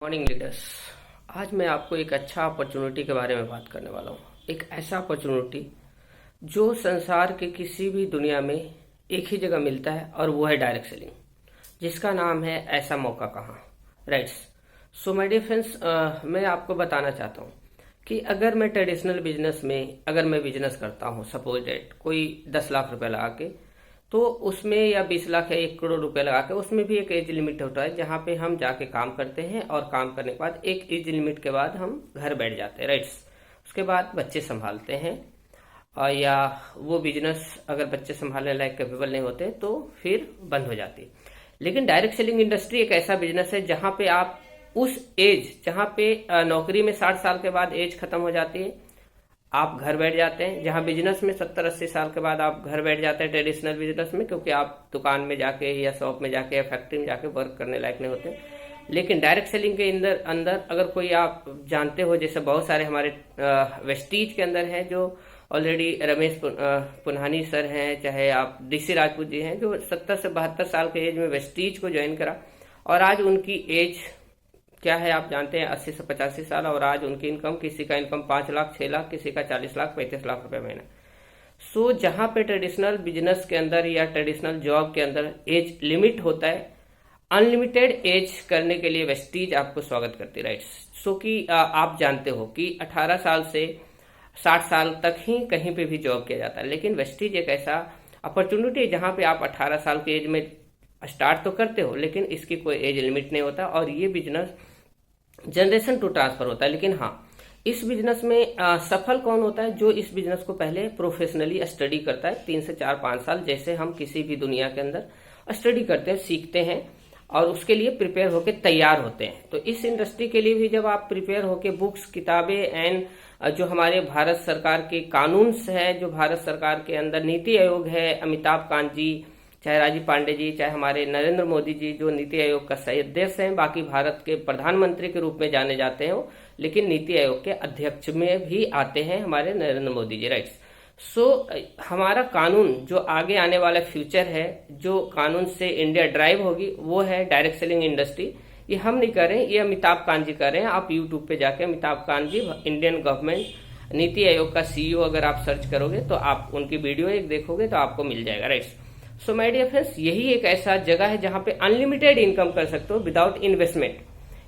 Morning leaders. आज मैं आपको एक अच्छा अपॉर्चुनिटी के बारे में बात करने वाला हूँ। एक ऐसा अपॉर्चुनिटी जो संसार के किसी भी दुनिया में एक ही जगह मिलता है और वो है डायरेक्ट सेलिंग, जिसका नाम है ऐसा मौका कहाँ। Rights. So my dear friends, मैं आपको बताना चाहता हूँ कि अगर मैं ट्रेडिशनल बिजनेस में अगर मैं बिजनेस करता हूँ, सपोज डेट कोई 10 लाख रुपए लगा के, तो उसमें या 20 लाख या 1 करोड़ रुपए लगा के उसमें भी एक एज लिमिट होता है जहाँ पे हम जाके काम करते हैं और काम करने के बाद एक एज लिमिट के बाद हम घर बैठ जाते हैं। राइट्स। उसके बाद बच्चे संभालते हैं और या वो बिजनेस अगर बच्चे संभालने लायक कैपेबल नहीं होते तो फिर बंद हो जाती है। लेकिन डायरेक्ट सेलिंग इंडस्ट्री एक ऐसा बिजनेस है जहाँ पे आप उस एज, जहाँ पे नौकरी में 60 साल के बाद एज खत्म हो जाती है, आप घर बैठ जाते हैं। जहां बिजनेस में 70-80 साल के बाद आप घर बैठ जाते हैं ट्रेडिशनल बिजनेस में, क्योंकि आप दुकान में जाके या शॉप में जाके या फैक्ट्री में जाके वर्क करने लायक नहीं होते। लेकिन डायरेक्ट सेलिंग के अंदर अंदर अगर कोई आप जानते हो, जैसे बहुत सारे हमारे वेस्टीज के अंदर हैं जो ऑलरेडी रमेश पुन्हानी सर हैं, चाहे आप डीसी राजपूत जी हैं, जो 70 से 72 साल के एज में वेस्टीज को ज्वाइन करा और आज उनकी एज क्या है आप जानते हैं, 80 से 85 साल। और आज उनकी इनकम, किसी का इनकम 5 लाख 6 लाख, किसी का 40 लाख 35 लाख रुपए महीना। सो जहां पे ट्रेडिशनल बिजनेस के अंदर या ट्रेडिशनल जॉब के अंदर एज लिमिट होता है, अनलिमिटेड एज करने के लिए वेस्टीज आपको स्वागत करती। राइट। सो कि आप जानते हो कि 18 साल से 60 साल तक ही कहीं पे भी जॉब किया जाता है, लेकिन वेस्टीज एक ऐसा अपॉर्चुनिटी है जहां पे आप 18 साल की एज में स्टार्ट तो करते हो, लेकिन इसकी कोई एज लिमिट नहीं होता और ये बिजनेस जनरेशन टू ट्रांसफर होता है। लेकिन हाँ, इस बिजनेस में सफल कौन होता है? जो इस बिजनेस को पहले प्रोफेशनली स्टडी करता है 3 से 4-5 साल, जैसे हम किसी भी दुनिया के अंदर स्टडी करते हैं, सीखते हैं और उसके लिए प्रिपेयर होके तैयार होते हैं। तो इस इंडस्ट्री के लिए भी जब आप प्रिपेयर होके बुक्स, किताबें एंड जो हमारे भारत सरकार के कानून है, जो भारत सरकार के अंदर नीति आयोग है, अमिताभ कांत जी, चाहे राजीव पांडे जी, चाहे हमारे नरेंद्र मोदी जी जो नीति आयोग का सदस्य हैं, बाकी भारत के प्रधानमंत्री के रूप में जाने जाते हैं, लेकिन नीति आयोग के अध्यक्ष में भी आते हैं हमारे नरेंद्र मोदी जी। राइट्स। सो हमारा कानून जो आगे आने वाला फ्यूचर है, जो कानून से इंडिया ड्राइव होगी, वो है डायरेक्ट सेलिंग इंडस्ट्री। ये हम नहीं कर रहे हैं, ये अमिताभ कांत जी कर रहे हैं। आप यूट्यूब पे जाके अमिताभ कांत जी, इंडियन गवर्नमेंट नीति आयोग का सीईओ, अगर आप सर्च करोगे तो आप उनकी वीडियो एक देखोगे तो आपको मिल जाएगा। Rights. So my dear friends, यही एक ऐसा जगह है जहां पे अनलिमिटेड इनकम कर सकते हो विदाउट इन्वेस्टमेंट।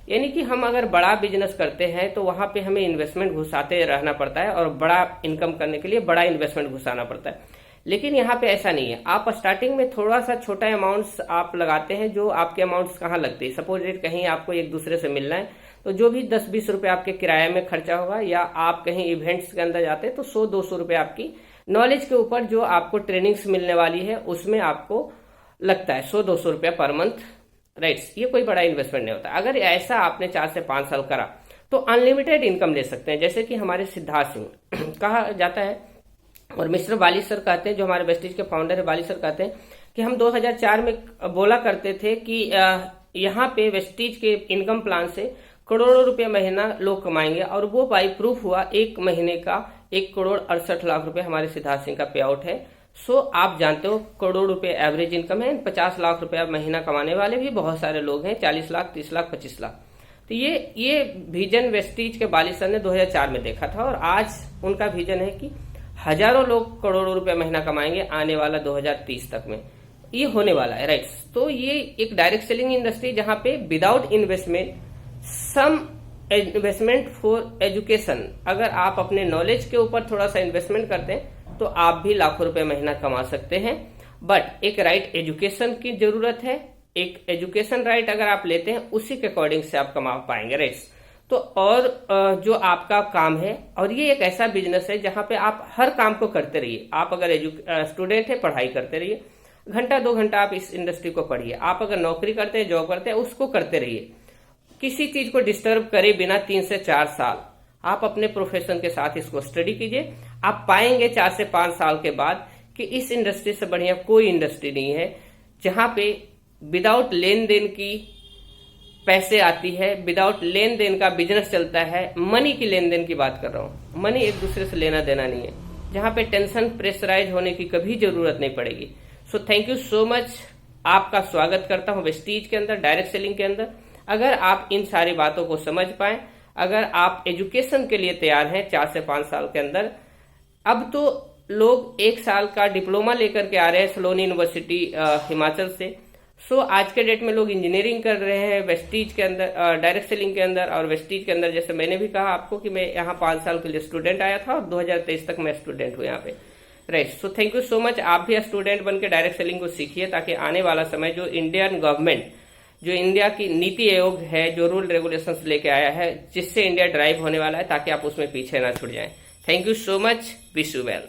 यानी कि हम अगर बड़ा बिजनेस करते हैं तो वहां पे हमें इन्वेस्टमेंट घुसाते रहना पड़ता है और बड़ा इनकम करने के लिए बड़ा इन्वेस्टमेंट घुसाना पड़ता है। लेकिन यहाँ पे ऐसा नहीं है। आप स्टार्टिंग में थोड़ा सा छोटा अमाउंट्स आप लगाते हैं। जो आपके अमाउंट्स कहाँ लगते हैं, सपोज डेट कहीं आपको एक दूसरे से मिलना है तो जो भी 10-20 रुपए आपके किराए में खर्चा होगा, या आप कहीं इवेंट्स के अंदर जाते हैं तो 100-200 रुपए आपकी नॉलेज के ऊपर जो आपको ट्रेनिंग्स मिलने वाली है उसमें आपको लगता है 100-200 रुपया पर मंथ। राइट्स। ये कोई बड़ा इन्वेस्टमेंट नहीं होता। अगर ऐसा आपने 4 से 5 साल करा तो अनलिमिटेड इनकम ले सकते हैं। जैसे कि हमारे सिद्धार्थ सिंह कहा जाता है और मिस्टर बाली सर कहते हैं, जो हमारे वेस्टीज के फाउंडर है, बाली सर कहते हैं कि हम 2004 में बोला करते थे कि यहाँ पे वेस्टीज के इनकम प्लान से करोड़ों रुपए महीना लोग कमाएंगे, और वो बाई प्रूफ हुआ। एक महीने का 1,68,00,000 रुपए हमारे सिद्धार्थ सिंह का पे आउट है। सो आप जानते हो करोड़ रुपए एवरेज इनकम है। 50 लाख रुपया महीना कमाने वाले भी बहुत सारे लोग हैं, 40 लाख, 30 लाख, 25 लाख। तो ये विजन वेस्टीज के बाली सर ने 2004 में देखा था, और आज उनका विजन है कि हजारों लोग करोड़ों रुपए महीना कमाएंगे आने वाला 2030 तक में। ये होने वाला है। राइट्स। तो ये एक डायरेक्ट सेलिंग इंडस्ट्री जहां पे without investment, some investment for education, अगर आप अपने नॉलेज के ऊपर थोड़ा सा इन्वेस्टमेंट करते हैं तो आप भी लाखों रुपए महीना कमा सकते हैं। बट एक राइट एजुकेशन की जरूरत है। एक एजुकेशन राइट अगर आप लेते हैं उसी के अकॉर्डिंग से आप कमा पाएंगे। राइट्स। तो और जो आपका काम है, और ये एक ऐसा बिजनेस है जहां पे आप हर काम को करते रहिए। आप अगर स्टूडेंट है, पढ़ाई करते रहिए, घंटा 2 घंटा आप इस इंडस्ट्री को पढ़िए। आप अगर नौकरी करते हैं, जॉब करते हैं, उसको करते रहिए। किसी चीज को डिस्टर्ब करे बिना 3 से 4 साल आप अपने प्रोफेशन के साथ इसको स्टडी कीजिए। आप पाएंगे 4 से 5 साल के बाद कि इस इंडस्ट्री से बढ़िया कोई इंडस्ट्री नहीं है जहां पे विदाउट लेन देन की पैसे आती है, विदाउट लेन देन का बिजनेस चलता है। मनी की लेन देन की बात कर रहा हूं, मनी एक दूसरे से लेना देना नहीं है, जहां पे टेंशन प्रेशराइज होने की कभी जरूरत नहीं पड़ेगी। So thank you so much. आपका स्वागत करता हूं वेस्टीज के अंदर, डायरेक्ट सेलिंग के अंदर। अगर आप इन सारी बातों को समझ पाए, अगर आप एजुकेशन के लिए तैयार हैं 4 से 5 साल के अंदर, अब तो लोग 1 साल का डिप्लोमा लेकर के आ रहे हैं सलोनी यूनिवर्सिटी हिमाचल से। सो आज के डेट में लोग इंजीनियरिंग कर रहे हैं वेस्टीज के अंदर, डायरेक्ट सेलिंग के अंदर और वेस्टीज के अंदर। जैसे मैंने भी कहा आपको कि मैं यहाँ 5 साल के लिए स्टूडेंट आया था और 2023 तक मैं स्टूडेंट हूँ यहाँ पे, right. So thank you so much. आप भी स्टूडेंट बन के डायरेक्ट सेलिंग को सीखिए, ताकि आने वाला समय जो इंडियन गवर्नमेंट, जो इंडिया की नीति आयोग है, जो रूल रेगुलेशंस लेके आया है, जिससे इंडिया ड्राइव होने वाला है, ताकि आप उसमें पीछे ना छूट जाएं। Thank you so much. Wish you well.